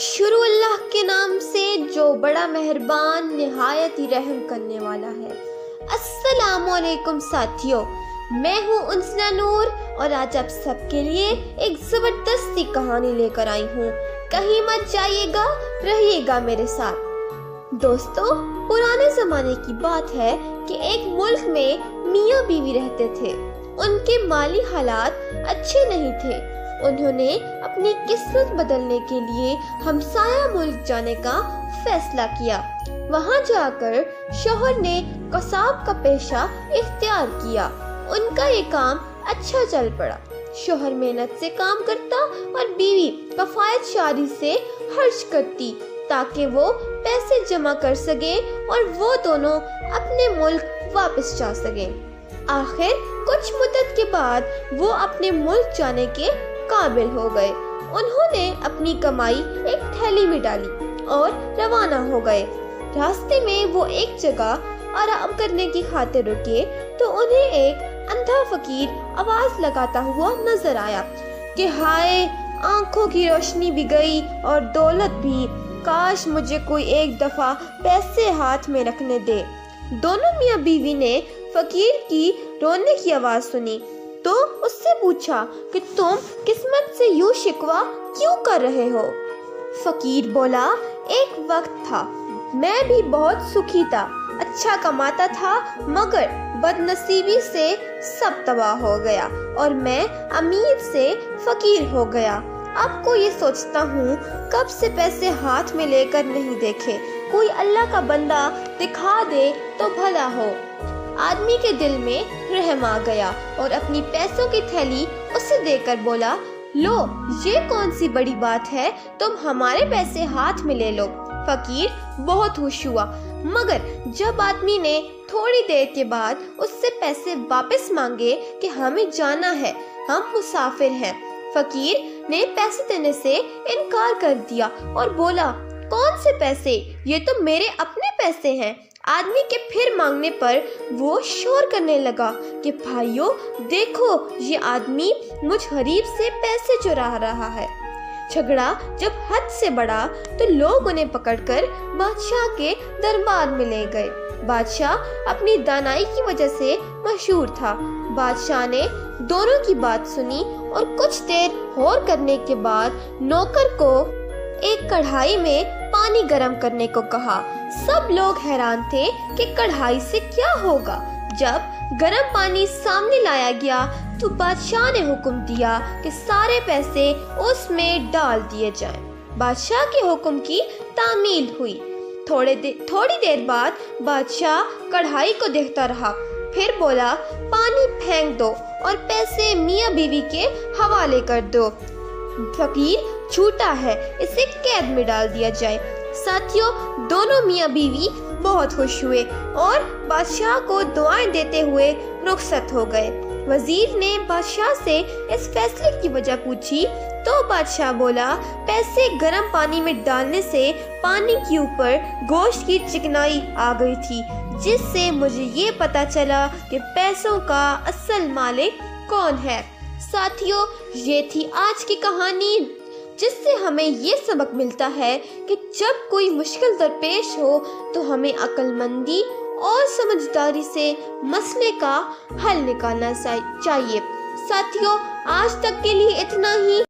شروع اللہ کے نام سے جو بڑا مہربان نہایت ہی رحم کرنے والا ہے۔ السلام علیکم ساتھیو، میں ہوں انسنا نور اور آج آپ سب کے لیے ایک زبردست سی کہانی لے کر آئی ہوں۔ کہیں مت جائیے گا، رہیے گا میرے ساتھ۔ دوستو، پرانے زمانے کی بات ہے کہ ایک ملک میں میاں بیوی رہتے تھے۔ ان کے مالی حالات اچھے نہیں تھے۔ انہوں نے اپنی قسمت بدلنے کے لیے ہمسایہ ملک جانے کا فیصلہ کیا۔ وہاں جا کر شوہر نے قصاب کا پیشہ اختیار کیا۔ ان کا یہ کام اچھا چل پڑا۔ شوہر محنت سے کام کرتا اور بیوی کفایت شعاری سے خرچ کرتی تاکہ وہ پیسے جمع کر سکے اور وہ دونوں اپنے ملک واپس جا سکیں۔ آخر کچھ مدت کے بعد وہ اپنے ملک جانے کے قابل ہو گئے۔ انہوں نے اپنی کمائی ایک تھیلی میں ڈالی اور روانہ ہو گئے۔ راستے میں وہ ایک جگہ آرام کرنے کی خاطر رکے تو انہیں ایک اندھا فقیر آواز لگاتا ہوا نظر آیا کہ ہائے، آنکھوں کی روشنی بھی گئی اور دولت بھی، کاش مجھے کوئی ایک دفعہ پیسے ہاتھ میں رکھنے دے۔ دونوں میاں بیوی نے فقیر کی رونے کی آواز سنی تو اس سے پوچھا کہ تم قسمت سے یوں شکوہ کیوں کر رہے ہو؟ فقیر بولا، ایک وقت تھا، میں بھی بہت سکھی تھا، اچھا کماتا تھا، مگر بد نصیبی سے سب تباہ ہو گیا اور میں امیر سے فقیر ہو گیا۔ اب کو یہ سوچتا ہوں کب سے پیسے ہاتھ میں لے کر نہیں دیکھے، کوئی اللہ کا بندہ دکھا دے تو بھلا ہو۔ آدمی کے دل میں رحم آ گیا اور اپنی پیسوں کی تھیلی اسے دے کر بولا، لو، یہ کون سی بڑی بات ہے، تم ہمارے پیسے ہاتھ میں لے لو۔ فقیر بہت خوش ہوا، مگر جب آدمی نے تھوڑی دیر کے بعد اس سے پیسے واپس مانگے کہ ہمیں جانا ہے، ہم مسافر ہیں، فقیر نے پیسے دینے سے انکار کر دیا اور بولا، کون سے پیسے، یہ تو میرے اپنے پیسے ہیں۔ آدمی کے پھر مانگنے پر وہ شور کرنے لگا کہ بھائیو دیکھو، یہ آدمی مجھ غریب سے پیسے چرا رہا ہے۔ جھگڑا جب حد سے بڑھا تو لوگ انہیں پکڑ کر بادشاہ کے دربار میں لے گئے۔ بادشاہ اپنی دانائی کی وجہ سے مشہور تھا۔ بادشاہ نے دونوں کی بات سنی اور کچھ دیر غور کرنے کے بعد نوکر کو ایک کڑھائی میں پانی گرم کرنے کو کہا۔ سب لوگ حیران تھے کہ کڑھائی سے کیا ہوگا۔ جب گرم پانی سامنے لایا گیا تو بادشاہ نے حکم دیا کہ سارے پیسے اس میں ڈال دیے جائیں۔ بادشاہ کے حکم کی تعمیل ہوئی۔ تھوڑی دیر بعد بادشاہ کڑھائی کو دیکھتا رہا، پھر بولا، پانی پھینک دو اور پیسے میاں بیوی کے حوالے کر دو۔ فقیر جھوٹا ہے، اسے قید میں ڈال دیا جائے۔ ساتھیوں، دونوں میاں بیوی بہت خوش ہوئے اور بادشاہ کو دعائیں دیتے ہوئے رخصت ہو گئے۔ وزیر نے بادشاہ سے اس فیصلے کی وجہ پوچھی تو بادشاہ بولا، پیسے گرم پانی میں ڈالنے سے پانی کے اوپر گوشت کی چکنائی آ گئی تھی، جس سے مجھے یہ پتا چلا کہ پیسوں کا اصل مالک کون ہے۔ ساتھیوں، یہ تھی آج کی کہانی، جس سے ہمیں یہ سبق ملتا ہے کہ جب کوئی مشکل درپیش ہو تو ہمیں عقل مندی اور سمجھداری سے مسئلے کا حل نکالنا چاہیے۔ ساتھیوں، آج تک کے لیے اتنا ہی۔